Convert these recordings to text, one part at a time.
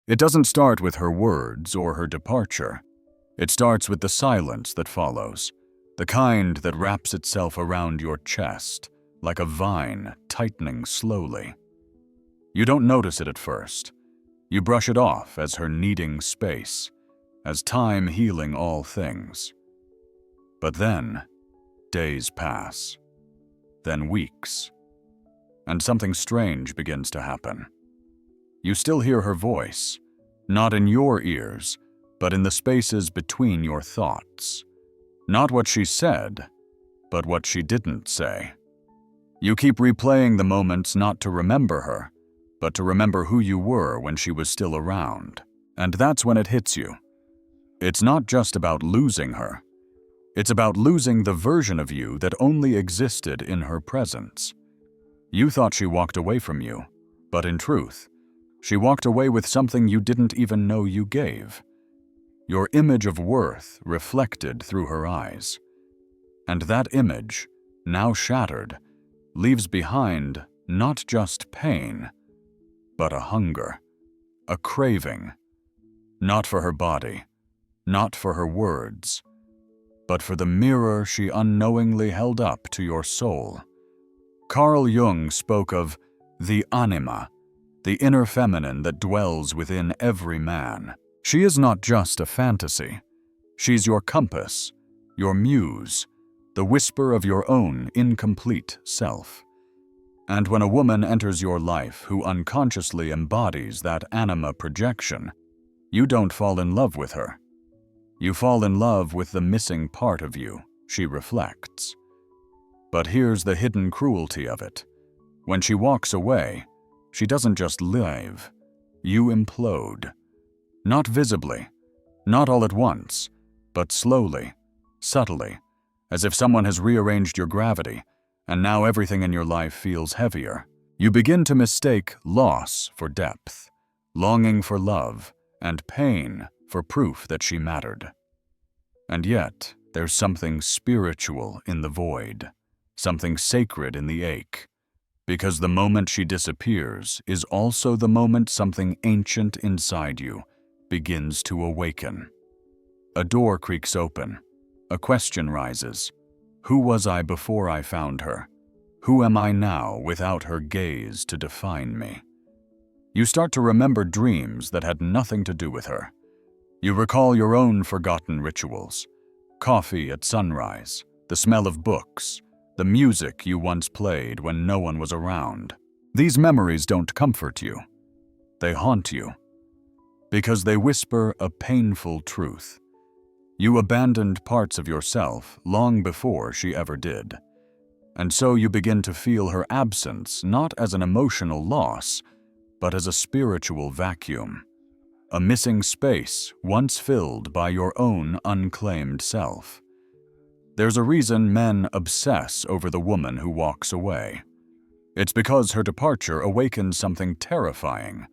It doesn't start with her words or her departure. It starts with the silence that follows, the kind that wraps itself around your chest, like a vine tightening slowly. You don't notice it at first. You brush it off as her needing space, as time healing all things. But then, days pass, then weeks, and something strange begins to happen. You still hear her voice, not in your ears, but in the spaces between your thoughts. Not what she said, but what she didn't say. You keep replaying the moments not to remember her, but to remember who you were when she was still around. And that's when it hits you. It's not just about losing her. It's about losing the version of you that only existed in her presence. You thought she walked away from you, but in truth, she walked away with something you didn't even know you gave. Your image of worth reflected through her eyes. And that image, now shattered, leaves behind not just pain, but a hunger, a craving, not for her body, not for her words, but for the mirror she unknowingly held up to your soul. Carl Jung spoke of the anima, the inner feminine that dwells within every man. She is not just a fantasy. She's your compass, your muse, the whisper of your own incomplete self. And when a woman enters your life who unconsciously embodies that anima projection, you don't fall in love with her. You fall in love with the missing part of you she reflects. But here's the hidden cruelty of it. When she walks away, she doesn't just leave. You implode. Not visibly, not all at once, but slowly, subtly, as if someone has rearranged your gravity, and now everything in your life feels heavier. You begin to mistake loss for depth, longing for love, and pain for proof that she mattered. And yet, there's something spiritual in the void, something sacred in the ache, because the moment she disappears is also the moment something ancient inside you begins to awaken. A door creaks open. A question rises. Who was I before I found her? Who am I now without her gaze to define me? You start to remember dreams that had nothing to do with her. You recall your own forgotten rituals. Coffee at sunrise, the smell of books, the music you once played when no one was around. These memories don't comfort you. They haunt you. Because they whisper a painful truth. You abandoned parts of yourself long before she ever did. And so you begin to feel her absence not as an emotional loss, but as a spiritual vacuum. A missing space once filled by your own unclaimed self. There's a reason men obsess over the woman who walks away. It's because her departure awakens something terrifying.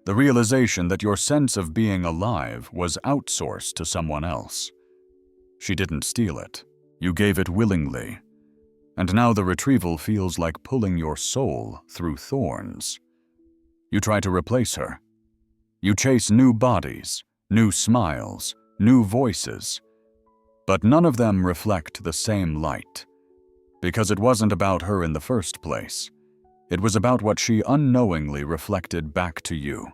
The realization that your sense of being alive was outsourced to someone else. She didn't steal it. You gave it willingly. And now the retrieval feels like pulling your soul through thorns. You try to replace her. You chase new bodies, new smiles, new voices. But none of them reflect the same light. Because it wasn't about her in the first place. It was about what she unknowingly reflected back to you,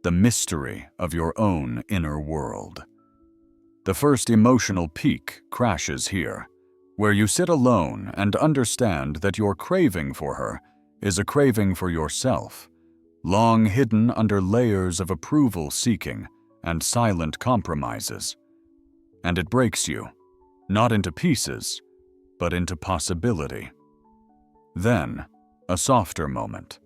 the mystery of your own inner world. The first emotional peak crashes here, where you sit alone and understand that your craving for her is a craving for yourself, long hidden under layers of approval-seeking and silent compromises. And it breaks you, not into pieces, but into possibility. Then, a softer moment.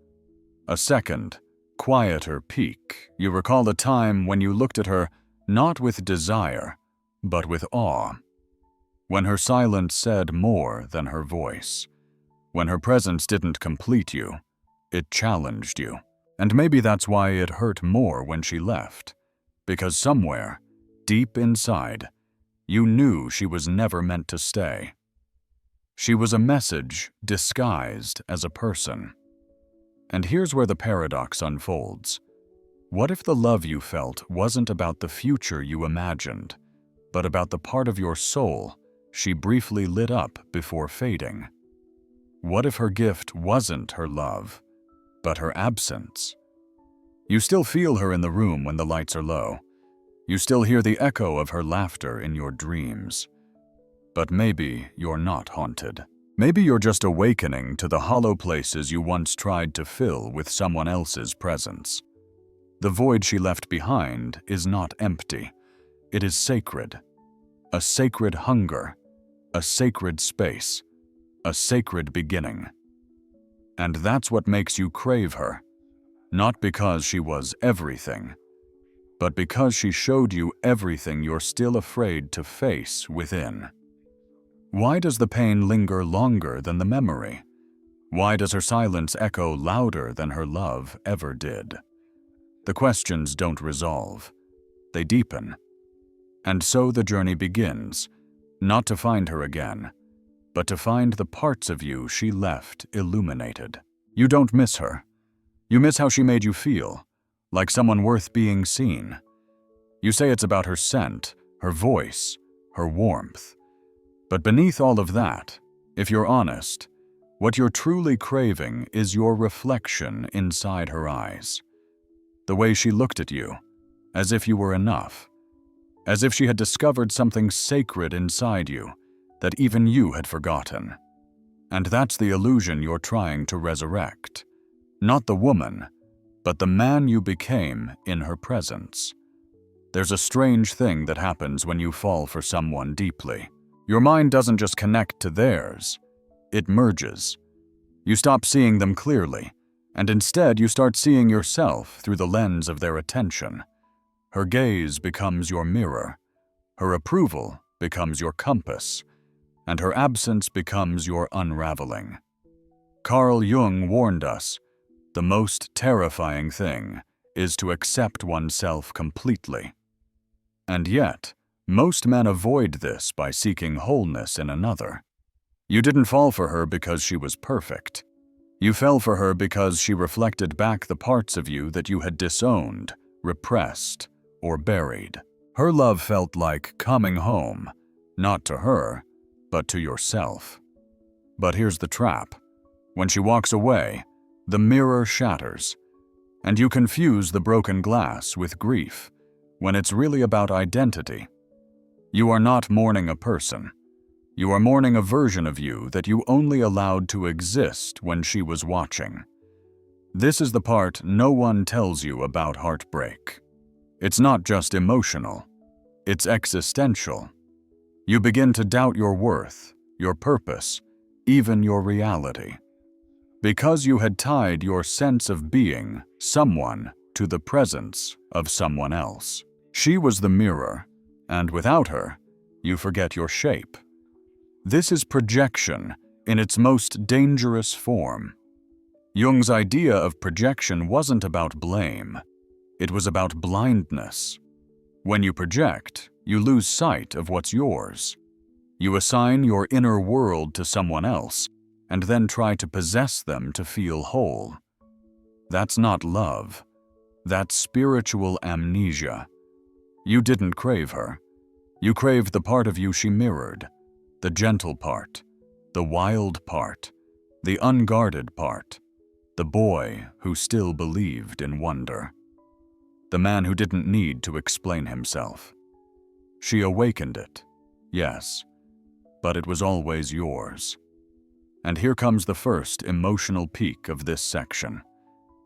A second, quieter peak. You recall a time when you looked at her not with desire, but with awe. When her silence said more than her voice. When her presence didn't complete you, it challenged you. And maybe that's why it hurt more when she left. Because somewhere, deep inside, you knew she was never meant to stay. She was a message disguised as a person. And here's where the paradox unfolds. What if the love you felt wasn't about the future you imagined, but about the part of your soul she briefly lit up before fading? What if her gift wasn't her love, but her absence? You still feel her in the room when the lights are low. You still hear the echo of her laughter in your dreams. But maybe you're not haunted. Maybe you're just awakening to the hollow places you once tried to fill with someone else's presence. The void she left behind is not empty. It is sacred. A sacred hunger, a sacred space, a sacred beginning. And that's what makes you crave her, not because she was everything, but because she showed you everything you're still afraid to face within. Why does the pain linger longer than the memory? Why does her silence echo louder than her love ever did? The questions don't resolve. They deepen. And so the journey begins, not to find her again, but to find the parts of you she left illuminated. You don't miss her. You miss how she made you feel, like someone worth being seen. You say it's about her scent, her voice, her warmth. But beneath all of that, if you're honest, what you're truly craving is your reflection inside her eyes. The way she looked at you, as if you were enough, as if she had discovered something sacred inside you that even you had forgotten. And that's the illusion you're trying to resurrect. Not the woman, but the man you became in her presence. There's a strange thing that happens when you fall for someone deeply. Your mind doesn't just connect to theirs, it merges. You stop seeing them clearly, and instead you start seeing yourself through the lens of their attention. Her gaze becomes your mirror, her approval becomes your compass, and her absence becomes your unraveling. Carl Jung warned us, the most terrifying thing is to accept oneself completely. And yet, most men avoid this by seeking wholeness in another. You didn't fall for her because she was perfect. You fell for her because she reflected back the parts of you that you had disowned, repressed, or buried. Her love felt like coming home, not to her, but to yourself. But here's the trap. When she walks away, the mirror shatters, and you confuse the broken glass with grief, when it's really about identity. You are not mourning a person. You are mourning a version of you that you only allowed to exist when she was watching. This is the part no one tells you about heartbreak. It's not just emotional. It's existential. You begin to doubt your worth, your purpose, even your reality. Because you had tied your sense of being someone to the presence of someone else. She was the mirror, and without her, you forget your shape. This is projection in its most dangerous form. Jung's idea of projection wasn't about blame. It was about blindness. When you project, you lose sight of what's yours. You assign your inner world to someone else, and then try to possess them to feel whole. That's not love. That's spiritual amnesia. You didn't crave her. You craved the part of you she mirrored. The gentle part, the wild part, the unguarded part, the boy who still believed in wonder. The man who didn't need to explain himself. She awakened it, yes, but it was always yours. And here comes the first emotional peak of this section.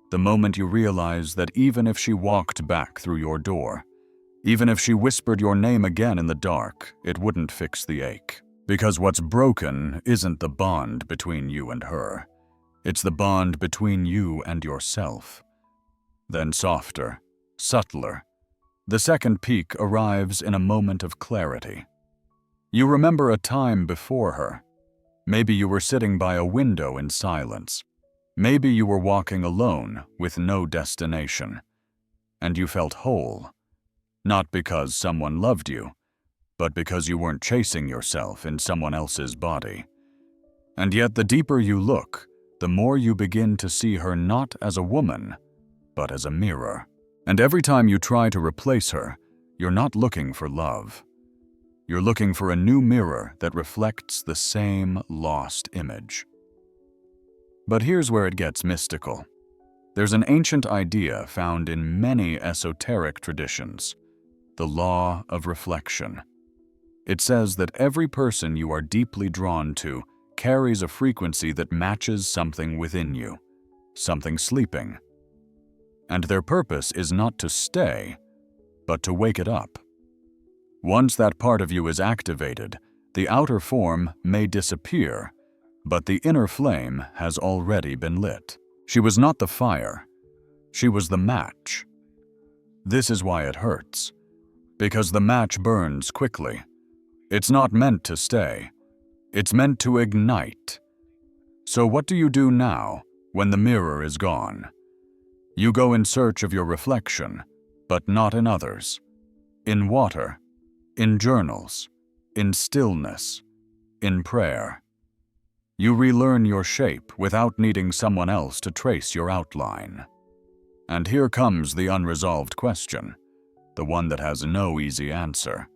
The moment you realize that even if she walked back through your door, even if she whispered your name again in the dark, it wouldn't fix the ache. Because what's broken isn't the bond between you and her. It's the bond between you and yourself. Then softer, subtler, the second peak arrives in a moment of clarity. You remember a time before her. Maybe you were sitting by a window in silence. Maybe you were walking alone with no destination. And you felt whole. Not because someone loved you, but because you weren't chasing yourself in someone else's body. And yet the deeper you look, the more you begin to see her not as a woman, but as a mirror. And every time you try to replace her, you're not looking for love. You're looking for a new mirror that reflects the same lost image. But here's where it gets mystical. There's an ancient idea found in many esoteric traditions, the law of reflection. It says that every person you are deeply drawn to carries a frequency that matches something within you, something sleeping. And their purpose is not to stay, but to wake it up. Once that part of you is activated, the outer form may disappear, but the inner flame has already been lit. She was not the fire. She was the match. This is why it hurts, because the match burns quickly. It's not meant to stay. It's meant to ignite. So what do you do now when the mirror is gone? You go in search of your reflection, but not in others. In water, in journals, in stillness, in prayer. You relearn your shape without needing someone else to trace your outline. And here comes the unresolved question, the one that has no easy answer.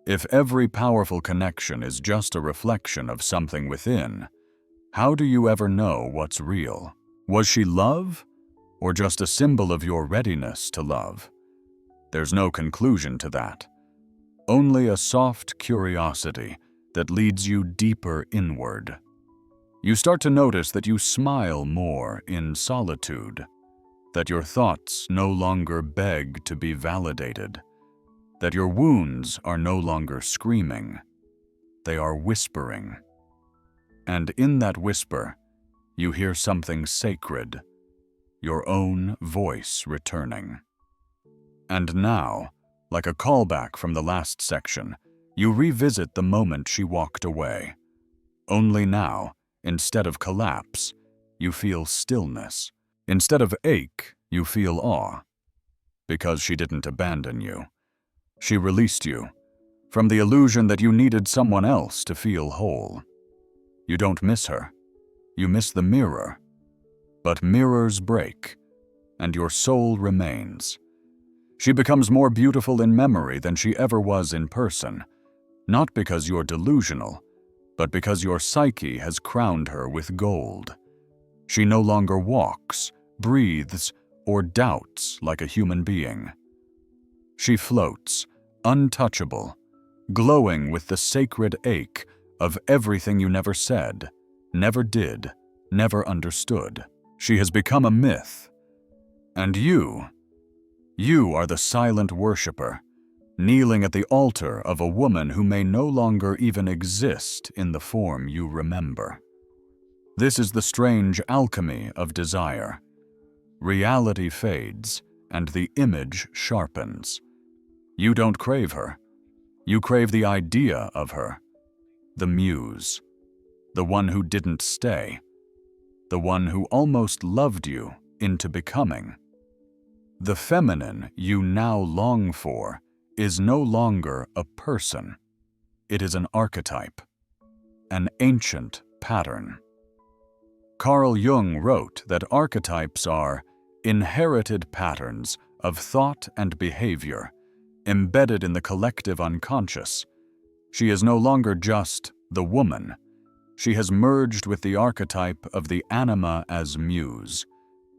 If every powerful connection is just a reflection of something within, how do you ever know what's real? Was she love, or just a symbol of your readiness to love? There's no conclusion to that. Only a soft curiosity that leads you deeper inward. You start to notice that you smile more in solitude, that your thoughts no longer beg to be validated, that your wounds are no longer screaming, they are whispering. And in that whisper, you hear something sacred, your own voice returning. And now, like a callback from the last section, you revisit the moment she walked away. Only now, instead of collapse, you feel stillness. Instead of ache, you feel awe. Because she didn't abandon you. She released you from the illusion that you needed someone else to feel whole. You don't miss her. You miss the mirror. But mirrors break, and your soul remains. She becomes more beautiful in memory than she ever was in person, not because you're delusional, but because your psyche has crowned her with gold. She no longer walks, breathes, or doubts like a human being. She floats, untouchable, glowing with the sacred ache of everything you never said, never did, never understood. She has become a myth. And you are the silent worshiper, kneeling at the altar of a woman who may no longer even exist in the form you remember. This is the strange alchemy of desire. Reality fades, and the image sharpens. You don't crave her. You crave the idea of her. The muse. The one who didn't stay. The one who almost loved you into becoming. The feminine you now long for is no longer a person. It is an archetype, an ancient pattern. Carl Jung wrote that archetypes are inherited patterns of thought and behavior embedded in the collective unconscious. She is no longer just the woman. She has merged with the archetype of the anima as muse,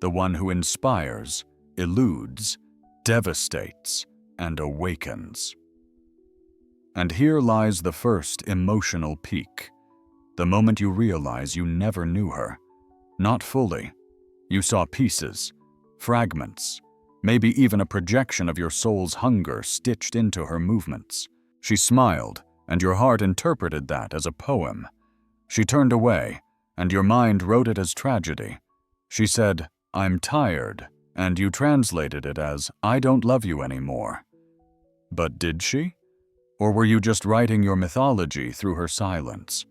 the one who inspires, eludes, devastates, and awakens. And here lies the first emotional peak, the moment you realize you never knew her. Not fully. You saw pieces, fragments, maybe even a projection of your soul's hunger stitched into her movements. She smiled, and your heart interpreted that as a poem. She turned away, and your mind wrote it as tragedy. She said, "I'm tired," and you translated it as, "I don't love you anymore." But did she? Or were you just writing your mythology through her silence?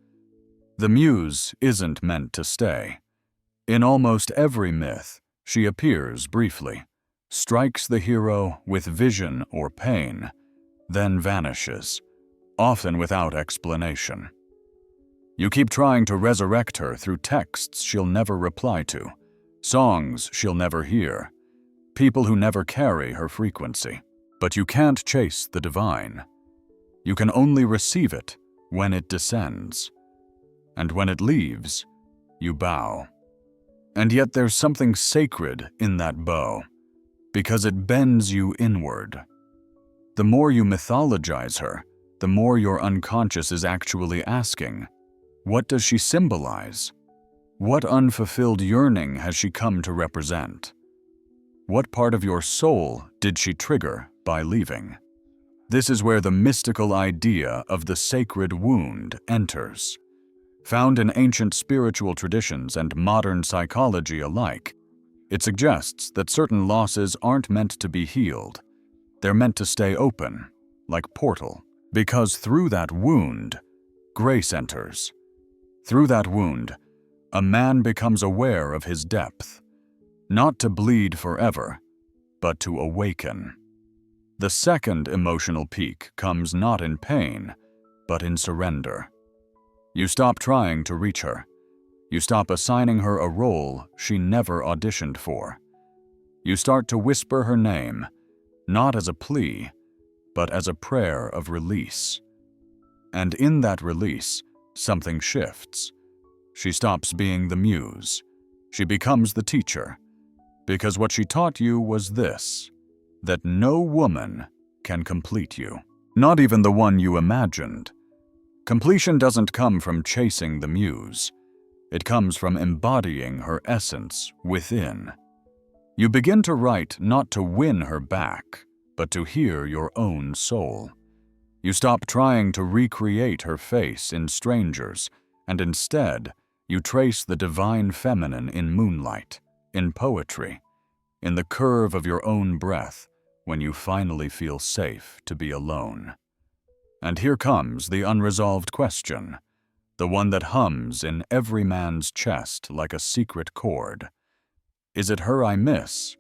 The muse isn't meant to stay. In almost every myth, she appears briefly, strikes the hero with vision or pain, then vanishes, often without explanation. You keep trying to resurrect her through texts she'll never reply to, songs she'll never hear, people who never carry her frequency. But you can't chase the divine. You can only receive it when it descends. And when it leaves, you bow. And yet there's something sacred in that bow, because it bends you inward. The more you mythologize her, the more your unconscious is actually asking, what does she symbolize? What unfulfilled yearning has she come to represent? What part of your soul did she trigger by leaving? This is where the mystical idea of the sacred wound enters. Found in ancient spiritual traditions and modern psychology alike, it suggests that certain losses aren't meant to be healed. They're meant to stay open, like portal, because through that wound, grace enters. Through that wound, a man becomes aware of his depth, not to bleed forever, but to awaken. The second emotional peak comes not in pain, but in surrender. You stop trying to reach her. You stop assigning her a role she never auditioned for. You start to whisper her name, not as a plea, but as a prayer of release. And in that release, something shifts. She stops being the muse. She becomes the teacher. Because what she taught you was this, that no woman can complete you, not even the one you imagined. Completion doesn't come from chasing the muse. It comes from embodying her essence within. You begin to write not to win her back, but to hear your own soul. You stop trying to recreate her face in strangers, and instead, you trace the divine feminine in moonlight, in poetry, in the curve of your own breath when you finally feel safe to be alone. And here comes the unresolved question, the one that hums in every man's chest like a secret chord. Is it her I miss,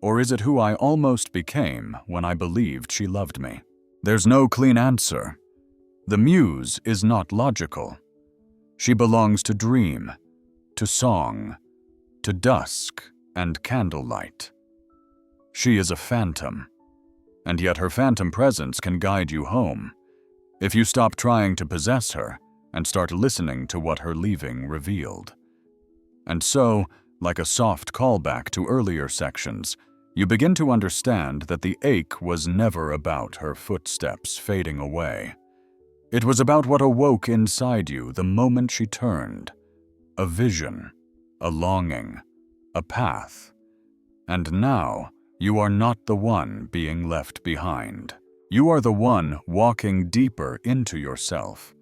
or is it who I almost became when I believed she loved me? There's no clean answer. The muse is not logical. She belongs to dream, to song, to dusk and candlelight. She is a phantom, and yet her phantom presence can guide you home if you stop trying to possess her and start listening to what her leaving revealed. And so, like a soft callback to earlier sections, you begin to understand that the ache was never about her footsteps fading away. It was about what awoke inside you the moment she turned. A vision, a longing, a path. And now, you are not the one being left behind. You are the one walking deeper into yourself.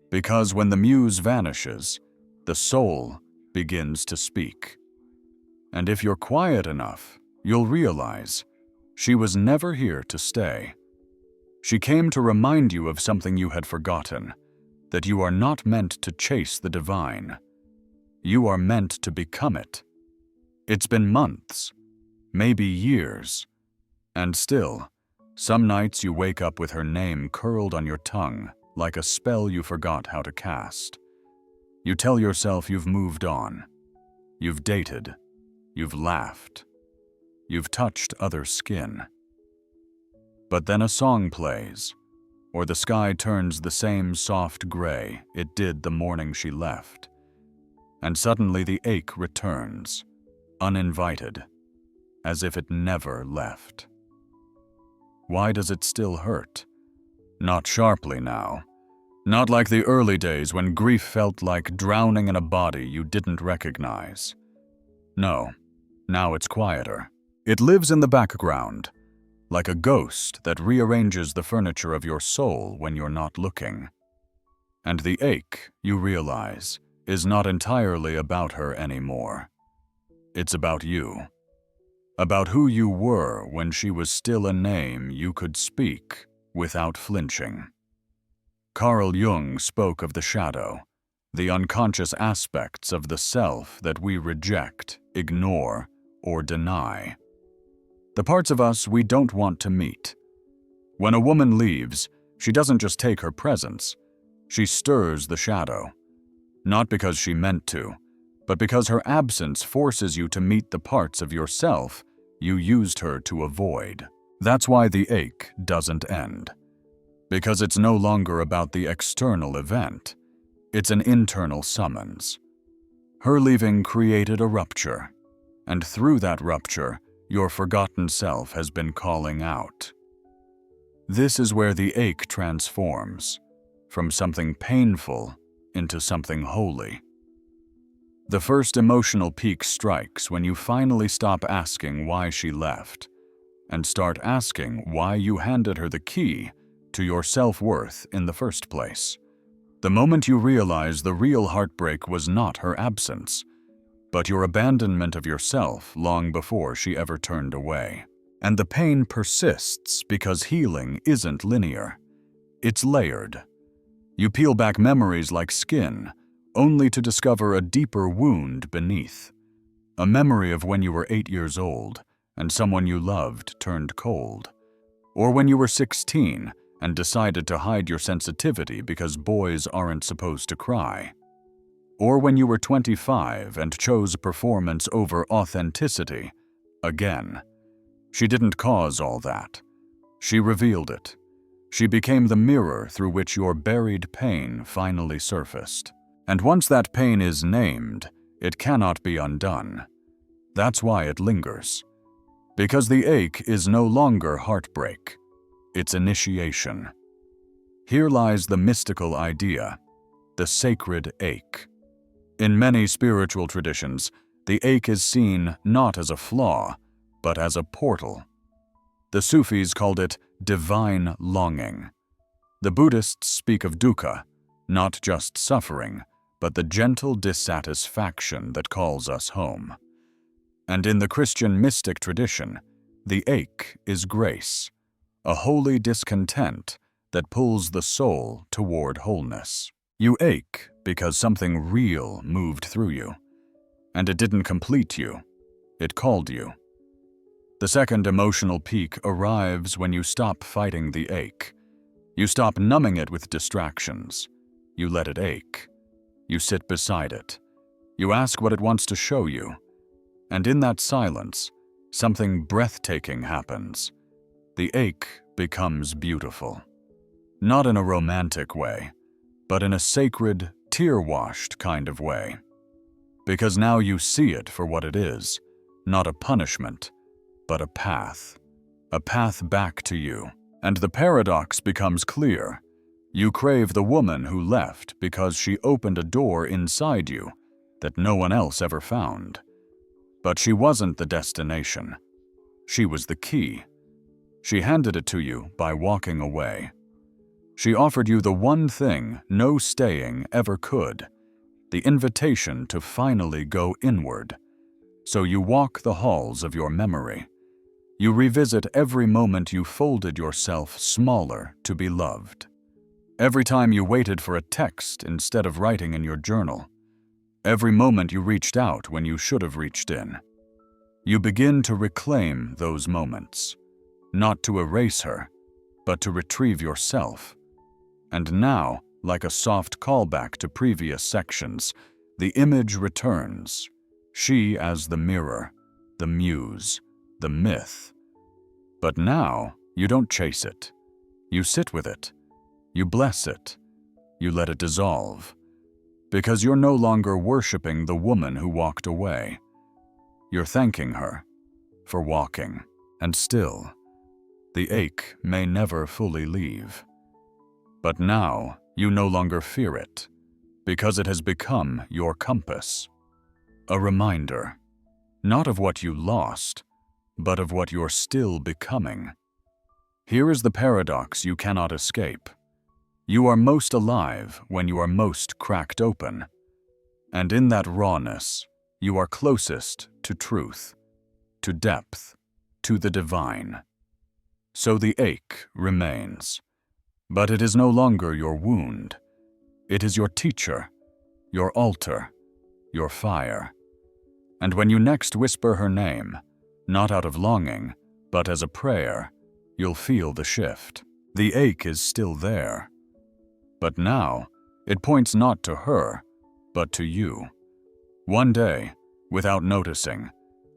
Because when the muse vanishes, the soul begins to speak. And if you're quiet enough, you'll realize she was never here to stay. She came to remind you of something you had forgotten, that you are not meant to chase the divine. You are meant to become it. It's been months, maybe years, and still, some nights you wake up with her name curled on your tongue like a spell you forgot how to cast. You tell yourself you've moved on. You've dated. You've laughed. You've touched other skin. But then a song plays, or the sky turns the same soft gray it did the morning she left, and suddenly the ache returns, uninvited, as if it never left. Why does it still hurt? Not sharply now. Not like the early days when grief felt like drowning in a body you didn't recognize. No, now it's quieter. It lives in the background, like a ghost that rearranges the furniture of your soul when you're not looking. And the ache, you realize, is not entirely about her anymore. It's about you. About who you were when she was still a name you could speak without flinching. Carl Jung spoke of the shadow, the unconscious aspects of the self that we reject, ignore, or deny. The parts of us we don't want to meet. When a woman leaves, she doesn't just take her presence. She stirs the shadow. Not because she meant to, but because her absence forces you to meet the parts of yourself you used her to avoid. That's why the ache doesn't end. Because it's no longer about the external event. It's an internal summons. Her leaving created a rupture, and through that rupture, your forgotten self has been calling out. This is where the ache transforms, from something painful into something holy. The first emotional peak strikes when you finally stop asking why she left, and start asking why you handed her the key to your self-worth in the first place. The moment you realize the real heartbreak was not her absence, but your abandonment of yourself long before she ever turned away. And the pain persists because healing isn't linear. It's layered. You peel back memories like skin, only to discover a deeper wound beneath. A memory of when you were 8 years old and someone you loved turned cold. Or when you were 16 and decided to hide your sensitivity because boys aren't supposed to cry. Or when you were 25 and chose performance over authenticity. Again. She didn't cause all that. She revealed it. She became the mirror through which your buried pain finally surfaced. And once that pain is named, it cannot be undone. That's why it lingers. Because the ache is no longer heartbreak. It's initiation. Here lies the mystical idea, the sacred ache. In many spiritual traditions, the ache is seen not as a flaw, but as a portal. The Sufis called it divine longing. The Buddhists speak of dukkha, not just suffering, but the gentle dissatisfaction that calls us home. And in the Christian mystic tradition, the ache is grace, a holy discontent that pulls the soul toward wholeness. You ache because something real moved through you, and it didn't complete you, it called you. The second emotional peak arrives when you stop fighting the ache. You stop numbing it with distractions. You let it ache. You sit beside it. You ask what it wants to show you. And in that silence, something breathtaking happens. The ache becomes beautiful. Not in a romantic way, but in a sacred, tear-washed kind of way. Because now you see it for what it is, not a punishment, but a path back to you. And the paradox becomes clear. You crave the woman who left because she opened a door inside you that no one else ever found. But she wasn't the destination. She was the key. She handed it to you by walking away. She offered you the one thing no staying ever could, the invitation to finally go inward. So you walk the halls of your memory. You revisit every moment you folded yourself smaller to be loved. Every time you waited for a text instead of writing in your journal. Every moment you reached out when you should have reached in. You begin to reclaim those moments, not to erase her, but to retrieve yourself. And now, like a soft callback to previous sections, the image returns. She as the mirror, the muse, the myth. But now, you don't chase it. You sit with it. You bless it. You let it dissolve. Because you're no longer worshiping the woman who walked away. You're thanking her for walking. And still, the ache may never fully leave. But now, you no longer fear it, because it has become your compass. A reminder, not of what you lost, but of what you're still becoming. Here is the paradox you cannot escape. You are most alive when you are most cracked open. And in that rawness, you are closest to truth, to depth, to the divine. So the ache remains. But it is no longer your wound. It is your teacher, your altar, your fire. And when you next whisper her name, not out of longing, but as a prayer, you'll feel the shift. The ache is still there. But now, it points not to her, but to you. One day, without noticing,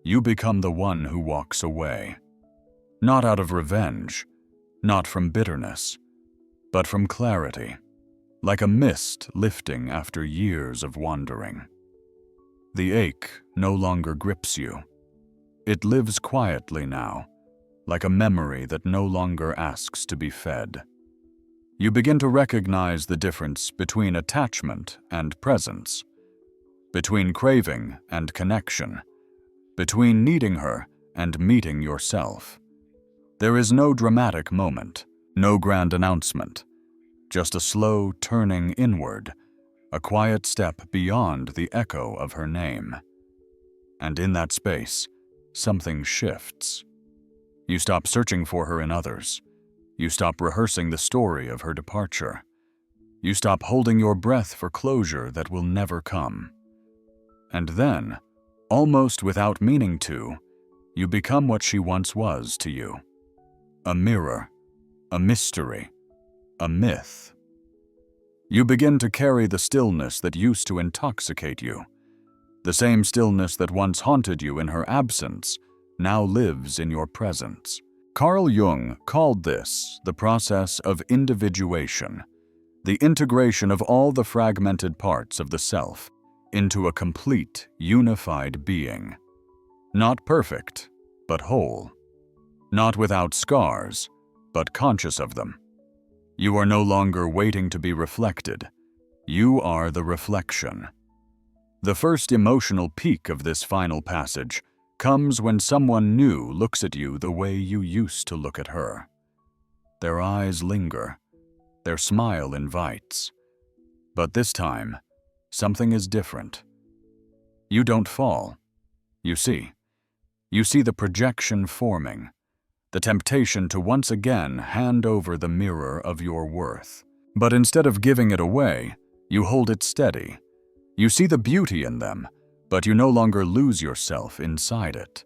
you become the one who walks away. Not out of revenge, not from bitterness, but from clarity, like a mist lifting after years of wandering. The ache no longer grips you. It lives quietly now, like a memory that no longer asks to be fed. You begin to recognize the difference between attachment and presence, between craving and connection, between needing her and meeting yourself. There is no dramatic moment, no grand announcement, just a slow turning inward, a quiet step beyond the echo of her name. And in that space, something shifts. You stop searching for her in others. You stop rehearsing the story of her departure. You stop holding your breath for closure that will never come. And then, almost without meaning to, you become what she once was to you. A mirror, a mystery, a myth. You begin to carry the stillness that used to intoxicate you. The same stillness that once haunted you in her absence now lives in your presence. Carl Jung called this the process of individuation, the integration of all the fragmented parts of the self into a complete, unified being. Not perfect, but whole. Not without scars, but conscious of them. You are no longer waiting to be reflected. You are the reflection. The first emotional peak of this final passage comes when someone new looks at you the way you used to look at her. Their eyes linger. Their smile invites. But this time, something is different. You don't fall. You see the projection forming, the temptation to once again hand over the mirror of your worth. But instead of giving it away, you hold it steady. You see the beauty in them, but you no longer lose yourself inside it.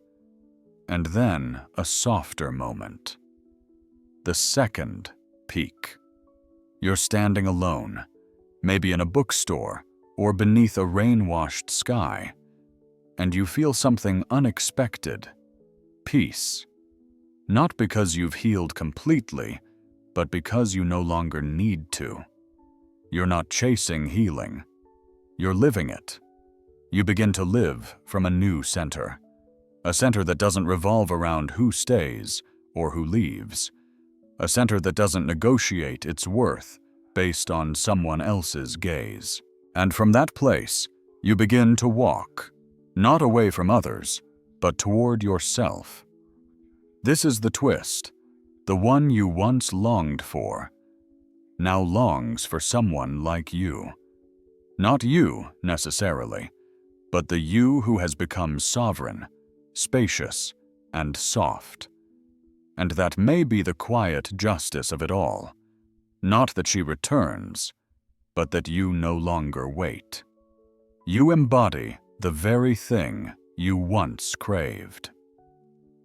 And then a softer moment. The second peak. You're standing alone, maybe in a bookstore or beneath a rain-washed sky, and you feel something unexpected. Peace. Not because you've healed completely, but because you no longer need to. You're not chasing healing. You're living it. You begin to live from a new center. A center that doesn't revolve around who stays or who leaves. A center that doesn't negotiate its worth based on someone else's gaze. And from that place, you begin to walk, not away from others, but toward yourself. This is the twist. The one you once longed for, now longs for someone like you. Not you, necessarily, but the you who has become sovereign, spacious, and soft. And that may be the quiet justice of it all. Not that she returns, but that you no longer wait. You embody the very thing you once craved.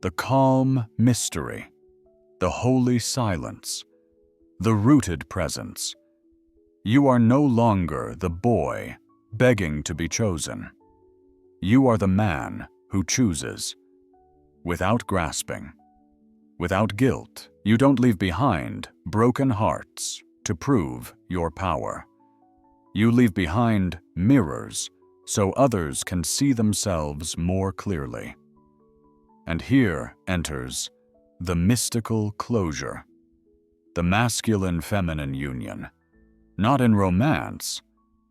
The calm mystery, the holy silence, the rooted presence. You are no longer the boy begging to be chosen. You are the man who chooses, without grasping. Without guilt, you don't leave behind broken hearts to prove your power. You leave behind mirrors so others can see themselves more clearly. And here enters the mystical closure, the masculine-feminine union, not in romance,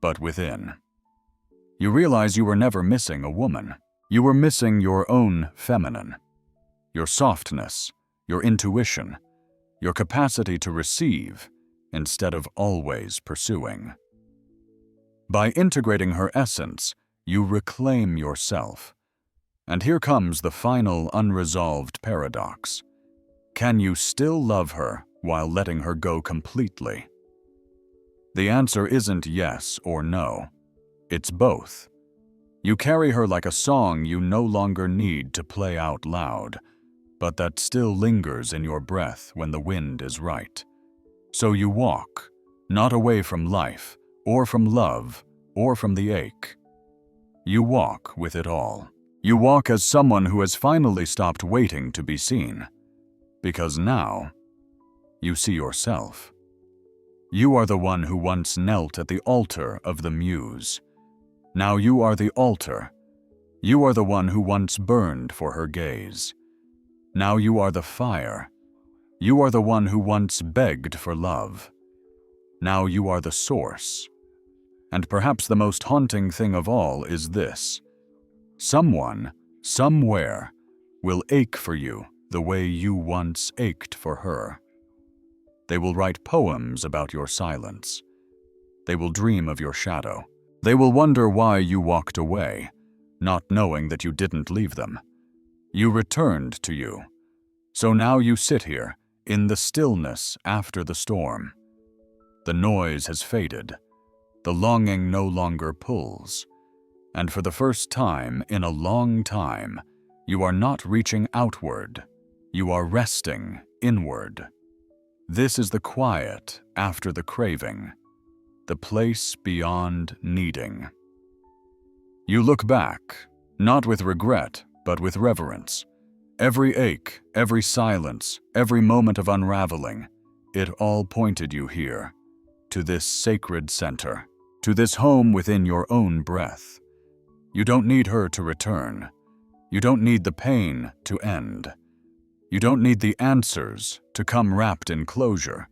but within. You realize you were never missing a woman. You were missing your own feminine, your softness, your intuition, your capacity to receive instead of always pursuing. By integrating her essence, you reclaim yourself. And here comes the final unresolved paradox. Can you still love her while letting her go completely? The answer isn't yes or no. It's both. You carry her like a song you no longer need to play out loud, but that still lingers in your breath when the wind is right. So you walk, not away from life, or from love, or from the ache. You walk with it all. You walk as someone who has finally stopped waiting to be seen, because now you see yourself. You are the one who once knelt at the altar of the muse. Now you are the altar. You are the one who once burned for her gaze. Now you are the fire. You are the one who once begged for love. Now you are the source. And perhaps the most haunting thing of all is this: someone, somewhere, will ache for you the way you once ached for her. They will write poems about your silence. They will dream of your shadow. They will wonder why you walked away, not knowing that you didn't leave them. You returned to you. So now you sit here, in the stillness after the storm. The noise has faded. The longing no longer pulls. And for the first time in a long time, you are not reaching outward. You are resting inward. This is the quiet after the craving, the place beyond needing. You look back, not with regret, but with reverence. Every ache, every silence, every moment of unraveling, it all pointed you here, to this sacred center, to this home within your own breath. You don't need her to return. You don't need the pain to end. You don't need the answers to come wrapped in closure.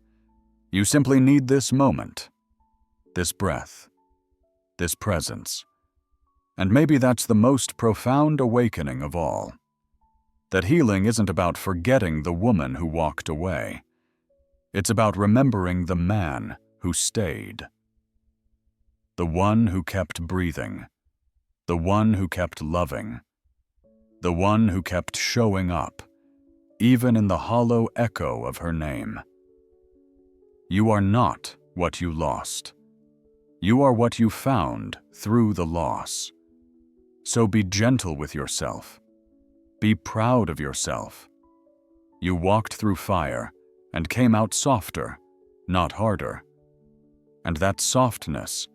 You simply need this moment, this breath, this presence. And maybe that's the most profound awakening of all. That healing isn't about forgetting the woman who walked away. It's about remembering the man who stayed. The one who kept breathing. The one who kept loving. The one who kept showing up, even in the hollow echo of her name. You are not what you lost. You are what you found through the loss. So be gentle with yourself. Be proud of yourself. You walked through fire and came out softer, not harder. And that softness,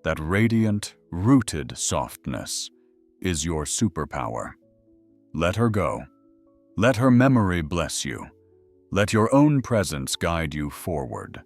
that radiant, rooted softness, is your superpower. Let her go. Let her memory bless you. Let your own presence guide you forward.